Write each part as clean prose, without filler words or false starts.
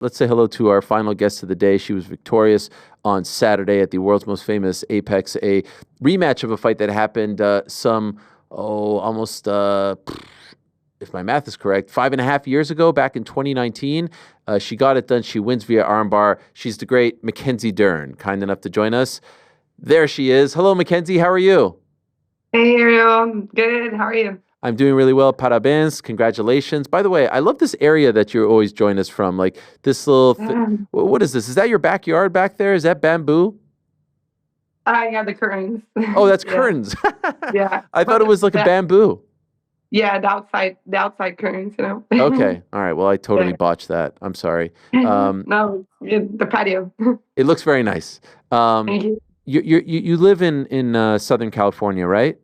let's say hello to our final guest of the day. She was victorious on Saturday at the world's most famous Apex, a rematch of a fight that happened almost, if my math is correct, 5.5 years ago, back in 2019. She got it done. She wins via armbar. She's the great Mackenzie Dern, kind enough to join us. There she is. Hello, Mackenzie. How are you? Hey Ariel, good. How are you? I'm doing really well. Parabéns. Congratulations. By the way, I love this area that you always join us from. Like this little, what is this? Is that your backyard back there? Is that bamboo? Yeah, the curtains. Oh, that's Yeah, curtains. yeah. I thought it But was like a bamboo. yeah, the outside curtains. Okay. All right. Well, I totally Yeah. botched that. I'm sorry. Um, No, the patio. it looks very nice. Um, Thank you. you live in Southern California, right?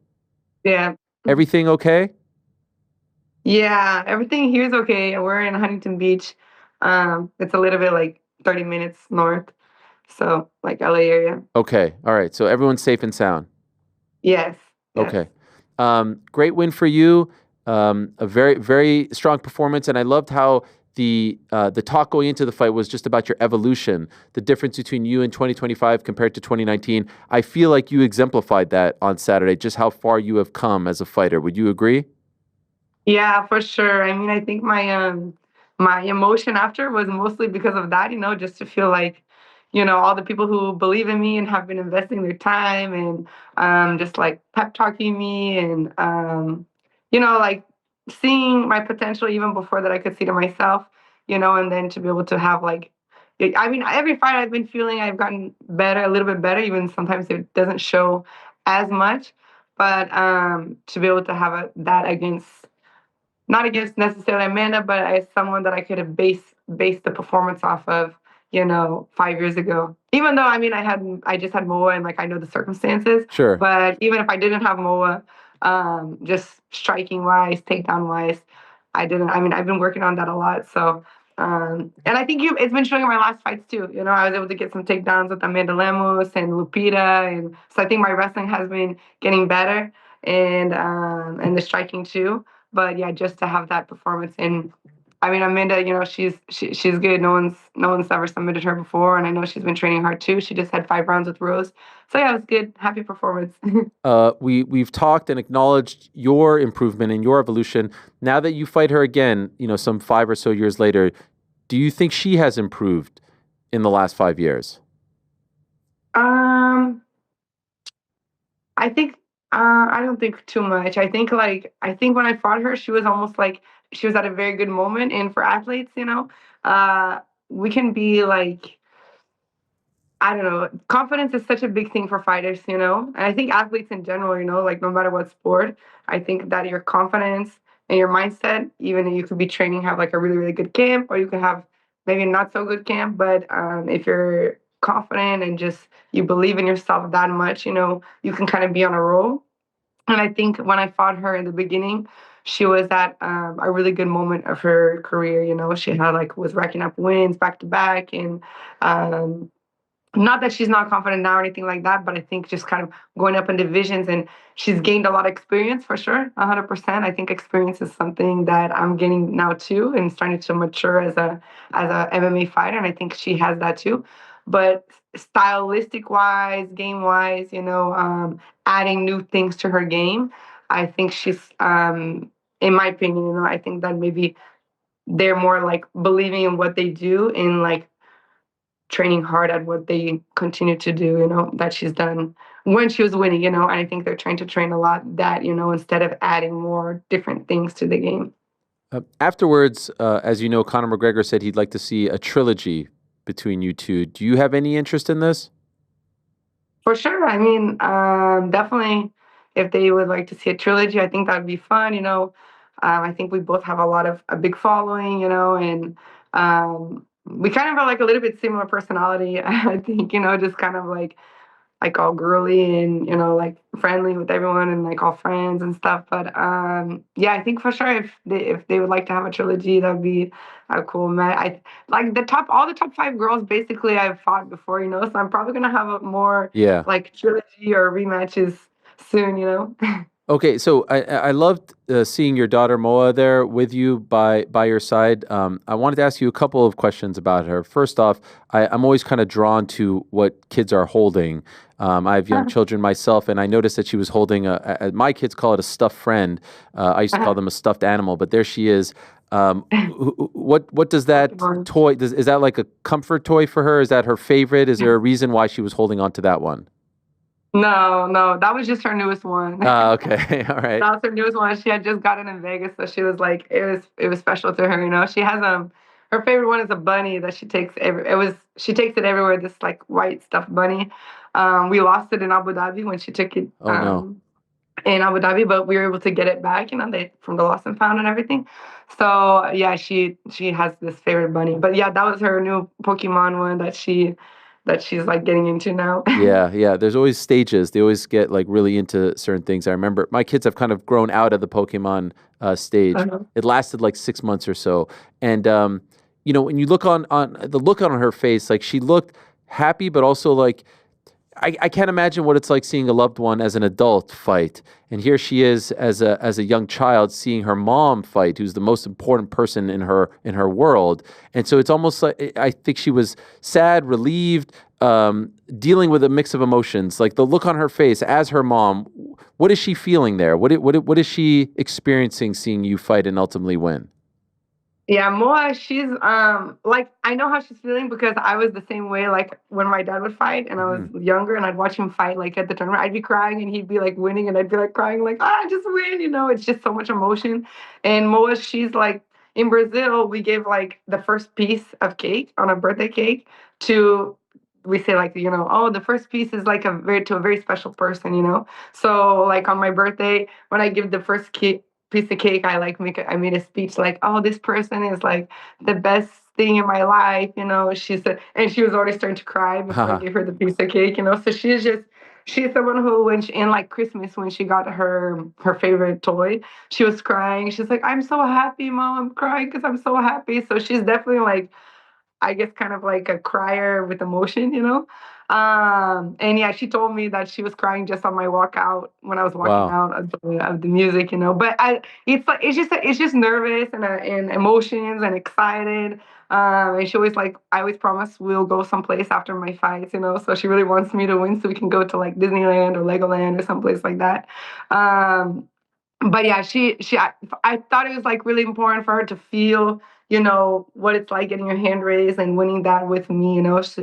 Yeah. Everything okay? Yeah, everything here is okay. We're in Huntington Beach. It's a little bit like 30 minutes north, so like LA area. Okay. All right. So everyone's safe and sound. Yes, yes. Okay. Great win for you. A very, very strong performance. And I loved how the talk going into the fight was just about your evolution, the difference between you in 2025 compared to 2019. I feel like you exemplified that on Saturday, just how far you have come as a fighter. Would you agree? Yeah, for sure. I mean, I think my emotion after was mostly because of that, just to feel like, all the people who believe in me and have been investing their time and just like pep talking me and like seeing my potential even before that I could see to myself, and then to be able to have like I mean, every fight I've been feeling I've gotten better, a little bit better, even sometimes it doesn't show as much. But to be able to have that against not against necessarily Amanda, but as someone that I could have based the performance off of, 5 years ago. Even though I mean I just had Moa and like I know the circumstances, Sure. but even if I didn't have Moa, just striking wise, takedown wise, I didn't. I mean I've been working on that a lot. So and I think it's been showing in my last fights too. I was able to get some takedowns with Amanda Lemos and Lupita, and so I think my wrestling has been getting better, and the striking too. But yeah, just to have that performance, and I mean Amanda, she's good. No one's ever submitted her before, and I know she's been training hard too. She just had 5 rounds with Rose, so yeah, it was good. Happy performance. We've talked and acknowledged your improvement and your evolution. Now that you fight her again, some 5 or so years later, do you think she has improved in the last 5 years? um, I think I don't think too much. I think when I fought her, she was almost like she was at a very good moment. And for athletes, uh, we can be like I don't know. Confidence is such a big thing for fighters. And I think athletes in general, like no matter what sport, I think that your confidence and your mindset, even if you could be training, have like a really, really good camp, or you could have maybe not so good camp, but if you're confident and just you believe in yourself that much, you can kind of be on a roll. And I think when I fought her in the beginning, she was at a really good moment of her career. She had like was racking up wins back to back, and um, not that she's not confident now or anything like that, but I think just kind of going up in divisions, and she's gained a lot of experience for sure, 100%. I think experience is something that I'm gaining now too, and starting to mature as a MMA fighter, and I think she has that too. But stylistic wise, game wise, adding new things to her game, I think she's, in my opinion, I think that maybe they're more like believing in what they do in like training hard at what they continue to do, that she's done when she was winning, and I think they're trying to train a lot that, instead of adding more different things to the game. Afterwards, as you know, Conor McGregor said he'd like to see a trilogy between you two. Do you have any interest in this? For sure. I mean, definitely if they would like to see a trilogy, I think that'd be fun, I think we both have a big following, and we kind of are like a little bit similar personality, I think, just kind of like all girly and like friendly with everyone and like all friends and stuff. But yeah, I think for sure if they would like to have a trilogy, that would be a cool match. I like all the top five girls basically I've fought before, so I'm probably gonna have a more Yeah. like trilogy or rematches soon. Okay, so I loved seeing your daughter Moa there with you by your side. I wanted to ask you a couple of questions about her. First off, I'm always kind of drawn to what kids are holding. I have young children myself, and I noticed that she was holding my kids call it a stuffed friend. I used to call them a stuffed animal, but there she is. What does that Pokemon. toy? Is that like a comfort toy for her? Is that her favorite? Is there a reason why she was holding on to that one? No, no, that was just her newest one. Okay, all right. That was her newest one. She had just gotten in Vegas, so she was like, it was special to her. She has her favorite one is a bunny that she takes it everywhere. This like white stuffed bunny. We lost it in Abu Dhabi when she took it Oh no. in Abu Dhabi, but we were able to get it back. They from the lost and found and everything. So yeah, she has this favorite bunny. But yeah, that was her new Pokemon one that she's like getting into now. Yeah, yeah. There's always stages. They always get like really into certain things. I remember my kids have kind of grown out of the Pokemon stage. Uh-huh. It lasted like 6 months or so, and when you look on the look on her face, like she looked happy, but also like I can't imagine what it's like seeing a loved one as an adult fight. And here she is as a young child seeing her mom fight, who's the most important person in her world. And so it's almost like I think she was sad, relieved, dealing with a mix of emotions. Like the look on her face as her mom, what is she feeling there? What is she experiencing seeing you fight and ultimately win? Yeah, Moa, she's like I know how she's feeling because I was the same way. Like when my dad would fight and I was Hmm. younger and I'd watch him fight like at the tournament, I'd be crying and he'd be like winning and I'd be like crying like I just win. It's just so much emotion. And Moa, she's like in Brazil, we gave like the first piece of cake on a birthday cake to we say like oh the first piece is like a very special person. So like on my birthday when I give the first cake piece of cake, I made a speech like, "Oh, this person is like the best thing in my life." She said, and she was already starting to cry before I Haha. gave her the piece of cake. So she's someone who when in like Christmas when she got her favorite toy, she was crying. She's like, "I'm so happy, mom. I'm crying because I'm so happy." So she's definitely like I guess kind of like a crier with emotion. And yeah, she told me that she was crying just on my walk out when I was walking Wow. out of the music. But it's like it's just nervous and emotions and excited. And she always like I always promise we'll go someplace after my fights. So she really wants me to win so we can go to like Disneyland or Legoland or someplace like that. Um, but yeah, I thought it was like really important for her to feel, what it's like getting your hand raised and winning that with me.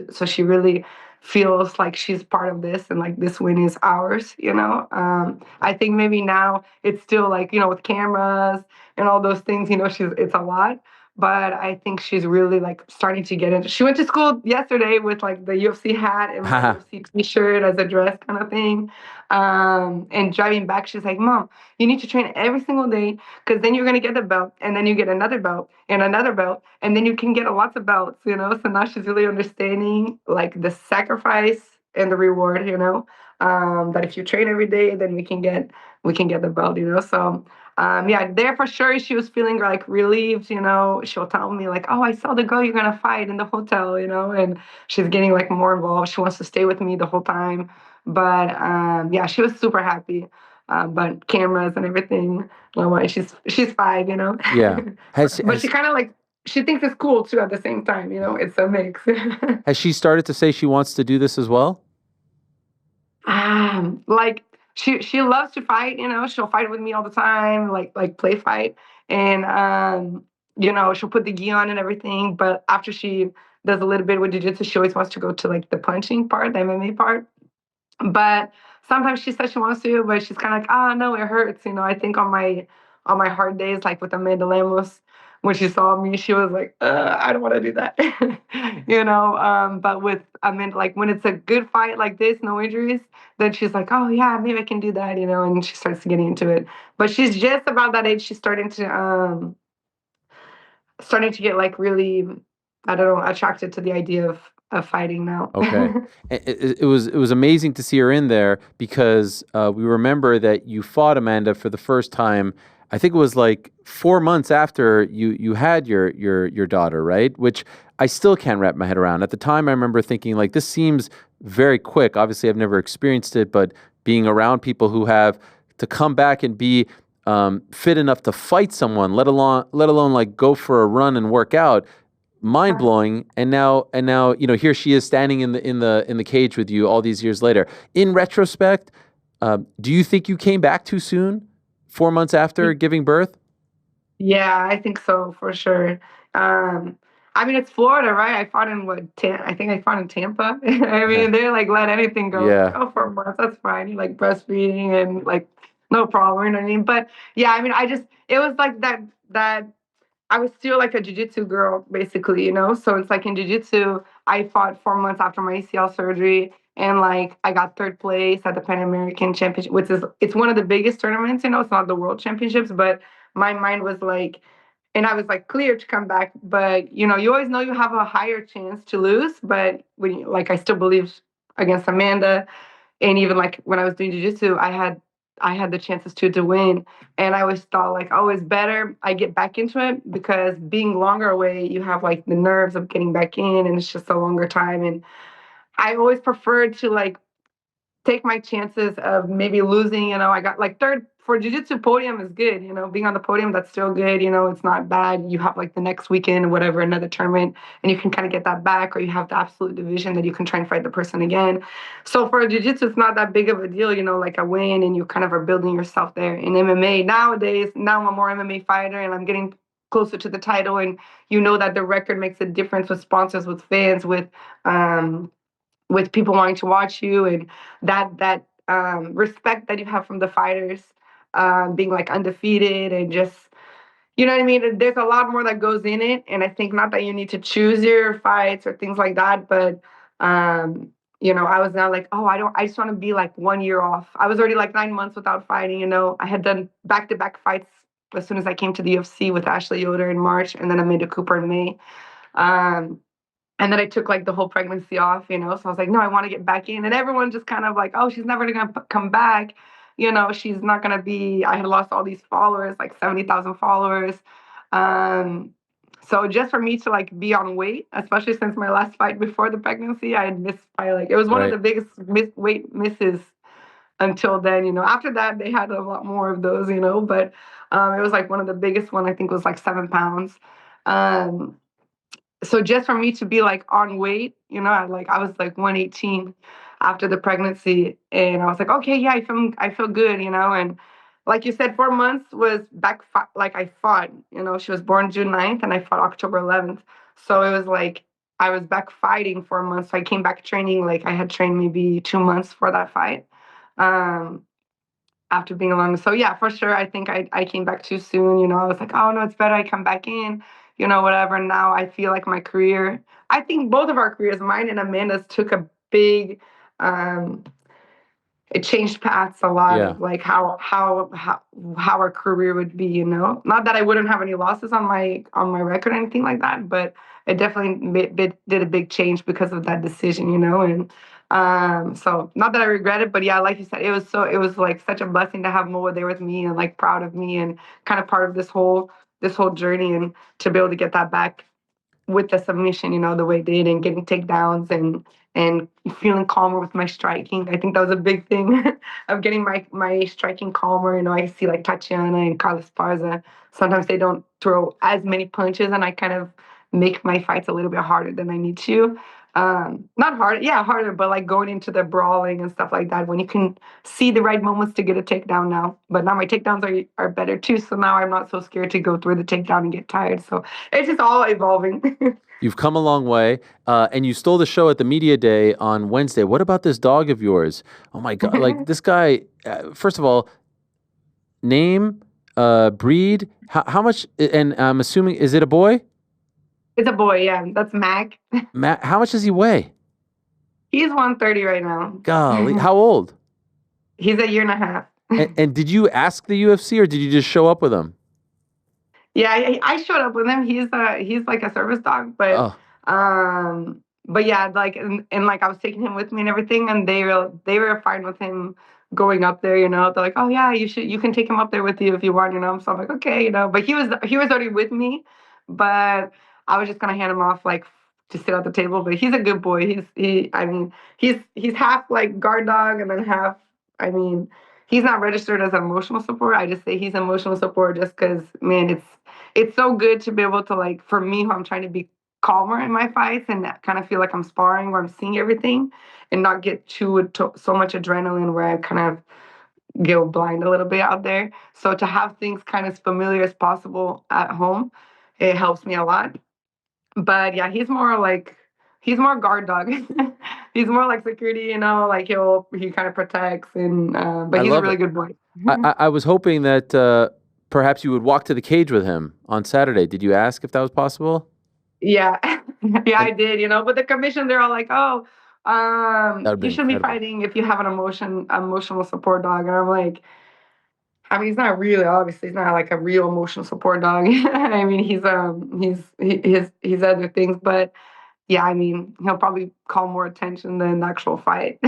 So she really feels like she's part of this and like this win is ours. I think maybe now it's still like, with cameras and all those things, it's a lot. But I think she's really like starting to get into. She went to school yesterday with like the UFC hat and my Haha. UFC T-shirt as a dress kind of thing. And driving back, she's like, "Mom, you need to train every single day because then you're going to get the belt and then you get another belt and then you can get lots of belts. So now she's really understanding like the sacrifice and the reward. That if you train every day, then we can get the belt. So yeah, there for sure she was feeling like relieved. She'll tell me like, "Oh, I saw the girl you're gonna fight in the hotel," and she's getting like more involved. She wants to stay with me the whole time. But yeah, she was super happy. But cameras and everything. Well, why she's 5. Yeah. Has But she has kind of like she thinks it's cool too at the same time. It's a mix. has she started to say she wants to do this as well? Like she loves to fight. She'll fight with me all the time, like play fight, and she'll put the gi on and everything. But after she does a little bit with jiu-jitsu, she always wants to go to like the punching part, the MMA part. But sometimes she says she wants to, but she's kind of like, oh no, it hurts. I think on my hard days, like with Amanda Ribas, when she saw me, she was like, I don't want to do that. But with Amanda, like when it's a good fight like this, no injuries, then she's like, oh yeah, maybe I can do that. And she starts getting into it. But she's just about that age. She's starting to get like really, I don't know, attracted to the idea of fighting now. Okay. It was amazing to see her in there because we remember that you fought Amanda for the first time. I think it was like 4 months after you had your daughter, right? Which I still can't wrap my head around. At the time, I remember thinking like this seems very quick. Obviously, I've never experienced it, but being around people who have to come back and be fit enough to fight someone, let alone like go for a run and work out. Mind blowing. And now, here she is standing in the cage with you all these years later. In retrospect, do you think you came back too soon, 4 months after giving birth? Yeah, I think so for sure. I mean, it's Florida, right? I fought in I think I fought in Tampa. I mean, they're like, let anything go. It's like, Yeah. oh, 4 months, that's fine. You like breastfeeding and like no problem, you know what I mean? But yeah, I mean, it was like that I was still like a jiu-jitsu girl, basically, you know? So it's like in jiu-jitsu, I fought 4 months after my ACL surgery, and like I got third place at the Pan American Championship, it's one of the biggest tournaments, you know, it's not the world championships, but my mind was like, and I was like clear to come back, but you know, you always know you have a higher chance to lose, but like I still believe against Amanda, and even like when I was doing jiu-jitsu, I had the chances to win. And I always thought like, oh, it's better I get back into it, because being longer away, you have like the nerves of getting back in, and it's just a longer time. And I always preferred to like take my chances of maybe losing. You know, I got like third for jiu-jitsu. Podium is good, you know, being on the podium, that's still good, you know, it's not bad. You have like the next weekend or whatever, another tournament, and you can kind of get that back, or you have the absolute division that you can try and fight the person again. So for jiu-jitsu, it's not that big of a deal, you know, like a win, and you kind of are building yourself there. In MMA nowadays, now I'm a more MMA fighter, and I'm getting closer to the title, and you know that the record makes a difference with sponsors, with fans, with people wanting to watch you, and that respect that you have from the fighters, being like undefeated, and just, you know what I mean? There's a lot more that goes in it, and I think not that you need to choose your fights or things like that, but um, you know, I was now like, oh, I just want to be like 1 year off. I was already like 9 months without fighting. You know, I had done back-to-back fights as soon as I came to the UFC with Ashley Yoder in March, and then Amanda Cooper in May. Um, and then I took like the whole pregnancy off, you know. So I was like, no, I want to get back in. And everyone just kind of like, oh, she's never going to come back. You know, she's not going to be. I had lost all these followers, like 70,000 followers. Um, so just for me to like be on weight, especially since my last fight before the pregnancy, I had missed by like, it was one of Right. the biggest weight misses until then. You know, after that, they had a lot more of those, you know, but it was like one of the biggest one, I think was like 7 pounds. Um, so just for me to be like on weight, you know, I was like 118 after the pregnancy, and I was like, okay, yeah, I feel good, you know. And like you said, 4 months was like I fought, you know. She was born June 9th, and I fought October 11th. So it was like I was back fighting 4 months. So I came back training, like I had trained maybe 2 months for that fight. Um, After being alone. So yeah, for sure, I think I came back too soon. You know, I was like, oh no, it's better I come back in, you know, whatever. Now I feel like my career, I think both of our careers, mine and Amanda's, took a big, um, it changed paths a lot Yeah. of like how our career would be, you know. Not that I wouldn't have any losses on my record or anything like that, but it definitely did a big change because of that decision, you know. And so not that I regret it, but yeah, like you said, it was like such a blessing to have Moa there with me, and like proud of me, and kind of part of this whole journey, and to be able to get that back with the submission, you know, the way it did, and getting takedowns, and feeling calmer with my striking. I think that was a big thing of getting my striking calmer. You know, I see like Tatiana and Carlos Parza. Sometimes they don't throw as many punches, and I kind of make my fights a little bit harder than I need to. Not hard, yeah, harder, but like going into the brawling and stuff like that, when you can see the right moments to get a takedown now. But now my takedowns are better too, so now I'm not so scared to go through the takedown and get tired. So it's just all evolving. You've come a long way, and you stole the show at the media day on Wednesday. What about this dog of yours? Oh my God! Like this guy. First of all, name, breed, how much? And I'm assuming, is it a boy? It's a boy, yeah. That's Mac. Matt, how much does he weigh? He's 130 right now. Golly, how old? He's a year and a half. And did you ask the UFC, or did you just show up with him? Yeah, I showed up with him. He's like a service dog, Oh, but yeah, like, and like I was taking him with me and everything, and they were fine with him going up there. You know, they're like, oh yeah, you can take him up there with you if you want. You know, so I'm like, okay, you know. But he was already with me, but I was just gonna hand him off like to sit at the table. But he's a good boy. I mean, he's half like guard dog, and then half. I mean, he's not registered as emotional support. I just say he's emotional support just because, man, it's so good to be able to, like, for me, who I'm trying to be calmer in my fights and kind of feel like I'm sparring where I'm seeing everything and not get so much adrenaline where I kind of go blind a little bit out there. So to have things kind of as familiar as possible at home, it helps me a lot. But yeah, he's more guard dog. He's more like security, like he kind of protects and but I he's a love really it. good boy. I was hoping that perhaps you would walk to the cage with him on Saturday. Did you ask if that was possible? Yeah. Yeah, And I did, but the commission, they're all like, "Oh, that would be you should be incredible. fighting if you have an emotional support dog." And I'm like, I mean, he's not really, obviously, he's not like a real emotional support dog. I mean, he's other things, but yeah, I mean, he'll probably call more attention than the actual fight.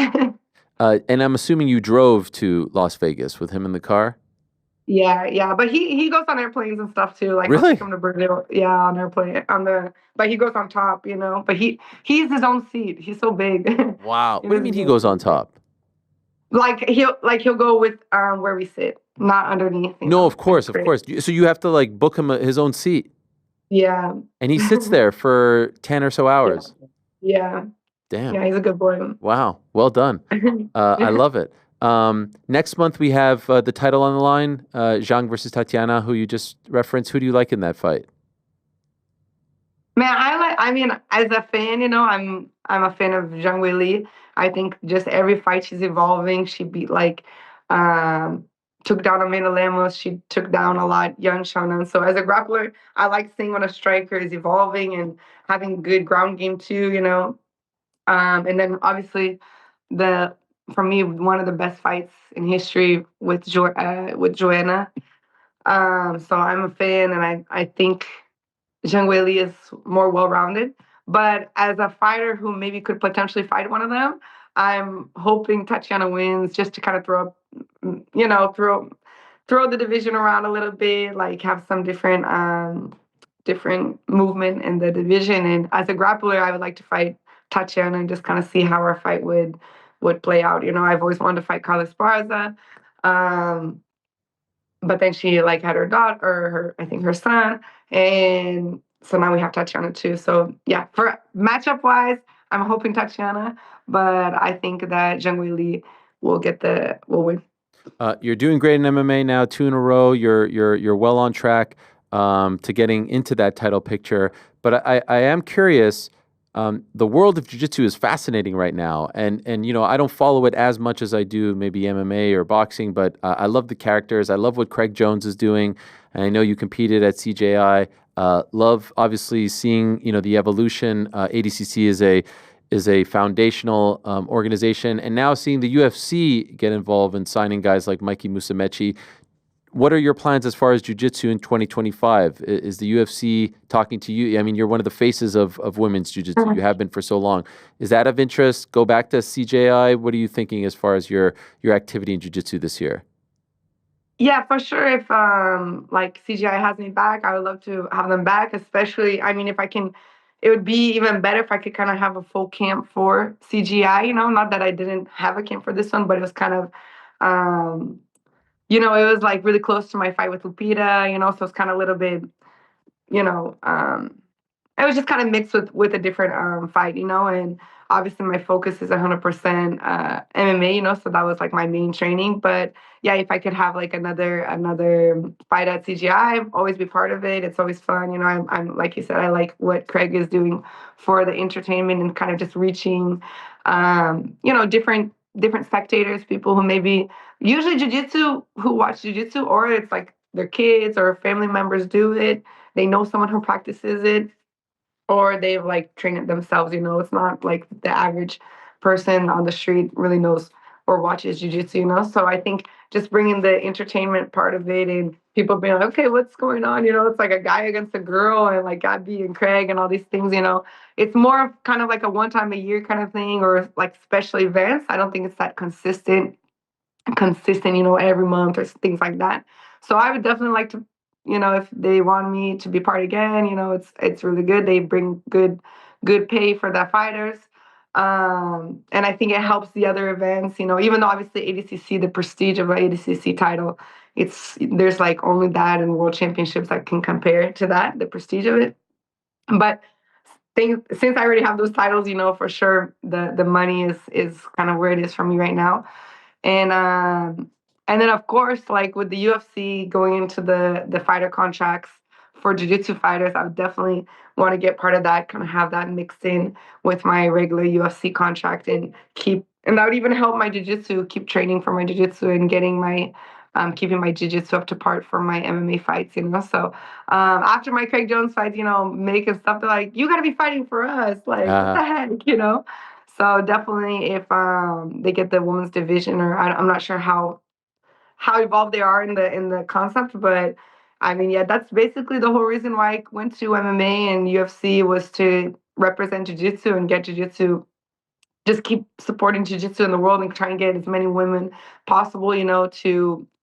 And I'm assuming you drove to Las Vegas with him in the car? Yeah, yeah, but he goes on airplanes and stuff too. Like I'll take Really? him to Brazil. Yeah, on airplane but he goes on top, But he's his own seat. He's so big. Wow. He What do you was mean his he own goes on seat. top? He'll go with where we sit, not underneath. No, of Like course, of great. course. So you have to like book him his own seat, Yeah. and he sits there for 10 or so Yeah. hours. Yeah. Damn. Yeah. He's a good boy. Wow. Well done. I love it. Next month we have the title on the line, Zhang versus Tatiana, who you just referenced. Who do you like in that fight? Man, I mean, as a fan, I'm a fan of Zhang Weili. I think just every fight she's evolving. She beat um took down Amanda Ribas. She took down a lot young Shana. So as a grappler, I like seeing when a striker is evolving and having good ground game too, and then obviously the for me one of the best fights in history with Joanna. So I'm a fan, and I think Zhang Weili is more well-rounded. But as a fighter who maybe could potentially fight one of them, I'm hoping Tatiana wins just to kind of throw the division around a little bit, like have some different movement in the division. And as a grappler, I would like to fight Tatiana and just kind of see how our fight would play out. I've always wanted to fight Carla Esparza. Um, but then she like had her daughter or I think her son, and so now we have Tatiana too. So yeah, for matchup wise, I'm hoping Tatiana, but I think that Zhang Weili will win. You're doing great in MMA now, two in a row. You're well on track to getting into that title picture. But I am curious. The world of jiu-jitsu is fascinating right now, and I don't follow it as much as I do maybe MMA or boxing, but I love the characters. I love what Craig Jones is doing, and I know you competed at CJI. Love obviously seeing the evolution. ADCC is a foundational organization, and now seeing the UFC get involved in signing guys like Mikey Musumeci. What are your plans as far as jiu-jitsu in 2025? Is the UFC talking to you? I mean, you're one of the faces of women's jiu-jitsu. You have been for so long. Is that of interest? Go back to CJI. What are you thinking as far as your activity in jiu-jitsu this year? Yeah, for sure. If like CGI has me back, I would love to have them back. Especially, I mean, if I can, it would be even better if I could kind of have a full camp for CGI. Not that I didn't have a camp for this one, but it was kind of, um, it was like really close to my fight with Lupita. So it's kind of a little bit, you know, um, it was just kind of mixed with a different fight, and obviously my focus is 100% MMA, so that was like my main training. But yeah, if I could have like another fight at CGI, always be part of it. It's always fun, I'm like you said, I like what Craig is doing for the entertainment and kind of just reaching, different spectators, people who maybe usually jujitsu who watch jujitsu, or it's like their kids or family members do it. They know someone who practices it, or they've like trained it themselves. It's not like the average person on the street really knows or watches jujitsu. So I think just bringing the entertainment part of it and people being like, okay, what's going on? It's like a guy against a girl and like Gabby and Craig and all these things. It's more of kind of like a one time a year kind of thing, or like special events. I don't think it's that consistent, every month or things like that. So I would definitely like to, if they want me to be part again, it's really good. They bring good pay for the fighters. And I think it helps the other events, even though obviously ADCC, the prestige of an ADCC title, there's like only that and world championships that can compare to that, the prestige of it. But since I already have those titles, for sure the money is kind of where it is for me right now. And then of course, like with the UFC going into the fighter contracts for jiu-jitsu fighters, I would definitely want to get part of that, kind of have that mixed in with my regular UFC contract and that would even help my jiu-jitsu, keep training for my jiu-jitsu and getting my keeping my jiu-jitsu up to part for my MMA fights, So after my Craig Jones fights, making stuff, they're like, you got to be fighting for us. Like, what the heck? So definitely, if they get the women's division, or I'm not sure how evolved they are in the concept, but I mean, yeah, that's basically the whole reason why I went to MMA and UFC was to represent jiu-jitsu and get jiu-jitsu, just keep supporting jiu-jitsu in the world and try and get as many women possible,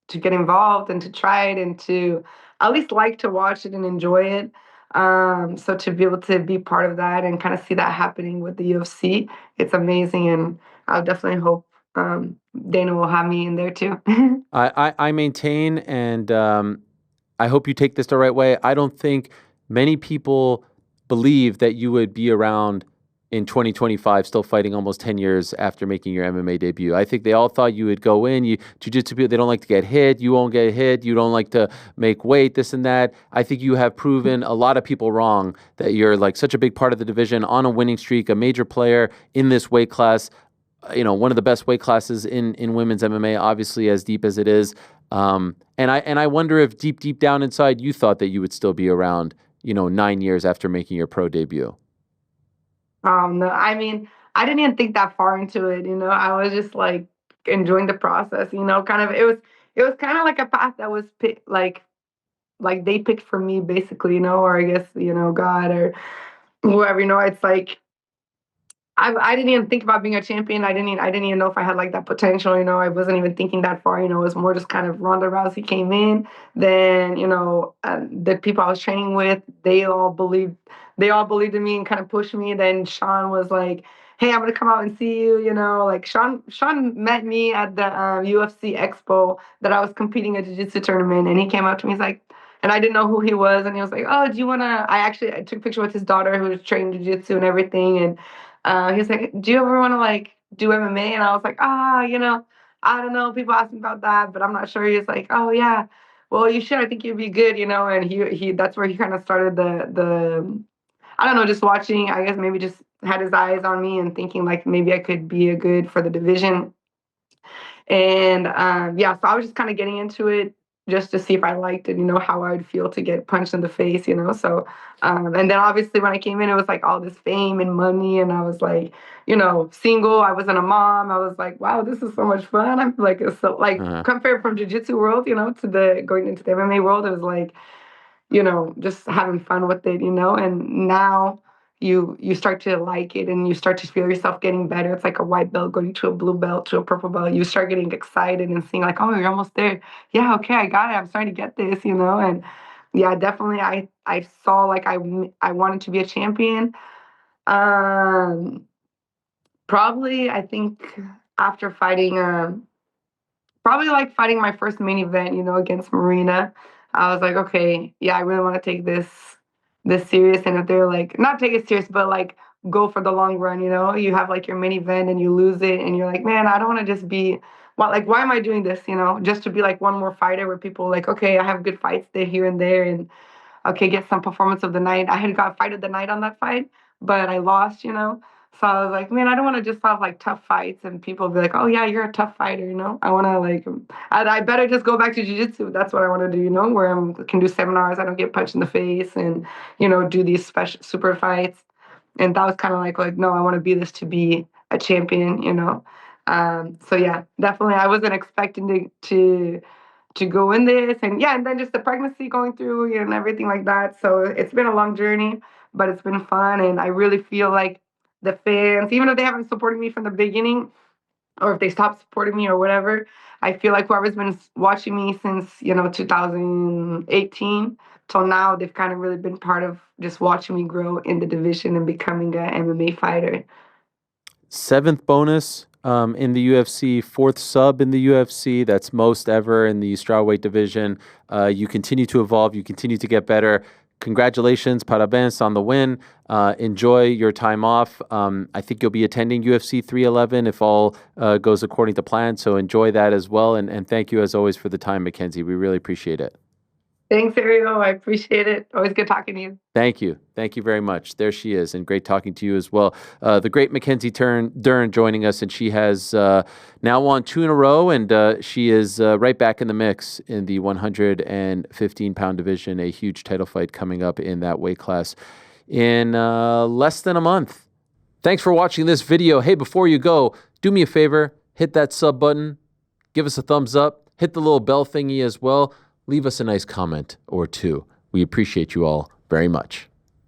to get involved and to try it and to at least like to watch it and enjoy it. So to be able to be part of that and kind of see that happening with the UFC, it's amazing, and I'll definitely hope Dana will have me in there too. I maintain, and I hope you take this the right way. I don't think many people believe that you would be around in 2025 still fighting almost 10 years after making your MMA debut. I think they all thought you would go in. Jiu-jitsu people, they don't like to get hit. You won't get hit. You don't like to make weight, this and that. I think you have proven a lot of people wrong, that you're like such a big part of the division, on a winning streak, a major player in this weight class. One of the best weight classes in women's MMA, obviously as deep as it is. And I wonder if deep down inside you thought that you would still be around, 9 years after making your pro debut. No, I mean, I didn't even think that far into it. I was just like enjoying the process. Kind of it was kind of like a path that was picked, like they picked for me basically. Or I guess God or whoever. It's like I didn't even think about being a champion. I didn't even know if I had like that potential. I wasn't even thinking that far. It was more just kind of Ronda Rousey came in. Then the people I was training with, they all believed in me and kind of pushed me. Then Sean was like, "Hey, I'm gonna come out and see you." Like Sean met me at the UFC Expo that I was competing at jiu-jitsu tournament, and he came up to me. He's like, and I didn't know who he was, and he was like, "Oh, do you wanna?" I took a picture with his daughter who was training jiu-jitsu and everything, and he was like, "Do you ever want to like do MMA?" And I was like, I don't know. People ask me about that, but I'm not sure. He was like, "Oh yeah, well you should. I think you'd be good." And he that's where he kind of started the I don't know, just watching. I guess maybe just had his eyes on me and thinking like maybe I could be a good for the division. And yeah, so I was just kind of getting into it just to see if I liked it, how I would feel to get punched in the face. So, and then obviously when I came in, it was like all this fame and money, and I was like, single. I wasn't a mom. I was like, wow, this is so much fun. I'm like, it's so like compared from jiu-jitsu world, to the going into the MMA world, it was like, just having fun with it, and now you start to like it and you start to feel yourself getting better. It's like a white belt going to a blue belt to a purple belt. You start getting excited and seeing like, oh, you're almost there. Yeah, okay, I got it. I'm starting to get this, and yeah, definitely I saw like I wanted to be a champion. Um, Probably I think after fighting probably like fighting my first main event, against Marina. I was like, okay, yeah, I really want to take this serious. And if they're like, not take it serious, but like go for the long run, you have like your main event and you lose it, and you're like, man, I don't want to just be, well, like, why am I doing this? Just to be like one more fighter where people like, okay, I have good fights there, here and there, and okay, get some performance of the night. I had got fight of the night on that fight, but I lost. So I was like, man, I don't want to just have like tough fights and people be like, oh yeah, you're a tough fighter. I want to like, I better just go back to jiu-jitsu. That's what I want to do, where I can do seminars. I don't get punched in the face and, do these special super fights. And that was kind of like, no, I want to be this to be a champion. So yeah, definitely. I wasn't expecting to go in this, and yeah, and then just the pregnancy going through, and everything like that. So it's been a long journey, but it's been fun, and I really feel like the fans, even if they haven't supported me from the beginning, or if they stopped supporting me or whatever, I feel like whoever's been watching me since 2018 till now, they've kind of really been part of just watching me grow in the division and becoming an MMA fighter. 7th bonus in the UFC, 4th sub in the UFC. That's most ever in the strawweight division. You continue to evolve. You continue to get better. Congratulations, parabéns on the win. Enjoy your time off. I think you'll be attending UFC 311 if all goes according to plan. So enjoy that as well. And thank you, as always, for the time, Mackenzie. We really appreciate it. Thanks, Ariel. I appreciate it. Always good talking to you. Thank you. Thank you very much. There she is, and great talking to you as well. The great Mackenzie Dern joining us, and she has now won 2 in a row, and she is right back in the mix in the 115-pound division, a huge title fight coming up in that weight class in less than a month. Thanks for watching this video. Hey, before you go, do me a favor, hit that sub button, give us a thumbs up, hit the little bell thingy as well. Leave us a nice comment or two. We appreciate you all very much.